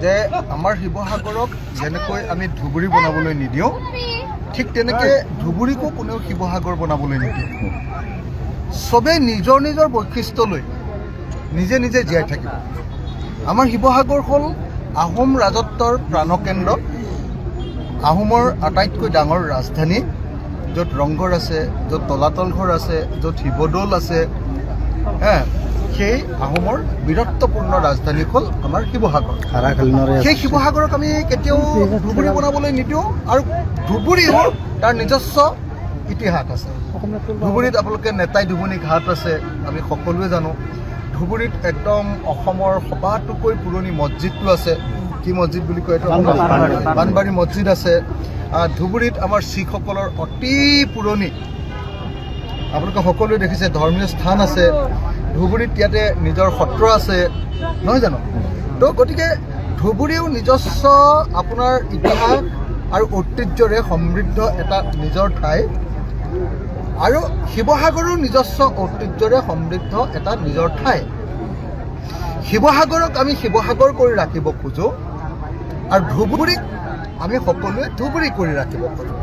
যে আমাৰ শিৱসাগৰক যেনেকৈ আমি ধুবুৰী বনাবলৈ নিদিওঁ, ঠিক তেনেকৈ ধুবুৰীকো কোনেও শিৱসাগৰ বনাবলৈ নিদিয়ে। চবেই নিজৰ নিজৰ বৈশিষ্ট্য লৈ নিজে নিজে জীয়াই থাকিব। আমাৰ শিৱসাগৰ হ'ল আহোম ৰাজত্বৰ প্ৰাণকেন্দ্ৰ, আহোমৰ আটাইতকৈ ডাঙৰ ৰাজধানী, য'ত ৰংঘৰ আছে, য'ত তলাতল ঘৰ আছে, য'ত শিৱদৌল আছে। সেই আহোমৰ বীৰত্বপূৰ্ণ ৰাজধানী হ'ল আমাৰ শিৱসাগৰ। সেই শিৱসাগৰক আমি কেতিয়াও ধুবুৰী বনাবলৈ নিদিওঁ, আৰু ধুবুৰীও তাৰ নিজস্ব ইতিহাস আছে। ধুবুৰীত আপোনালোকে নেতাই ধুবুনী ঘাট আছে, আমি সকলোৱে জানো। ধুবুৰীত একদম অসমৰ সবাতোকৈ পুৰণি মছজিদটো আছে। কি মছজিদ বুলি কয় এইটো? বানবাৰী মছজিদ আছে। ধুবুৰীত আমাৰ শিখসকলৰ অতি পুৰণি আপোনালোকে সকলোৱে দেখিছে ধৰ্মীয় স্থান আছে। ধুবুৰীত ইয়াতে নিজৰ সত্ৰ আছে, নহয় জানো? তো গতিকে ধুবুৰীও নিজস্ব আপোনাৰ ইতিহাস আৰু ঐতিহ্যৰে সমৃদ্ধ এটা নিজৰ ঠাই, আৰু শিৱসাগৰো নিজস্ব ঐতিহ্যৰে সমৃদ্ধ এটা নিজৰ ঠাই। শিৱসাগৰক আমি শিৱসাগৰ কৰি ৰাখিব খোজোঁ, আৰু ধুবুৰীক আমি সকলোৱে ধুবুৰী কৰি ৰাখিব খোজোঁ।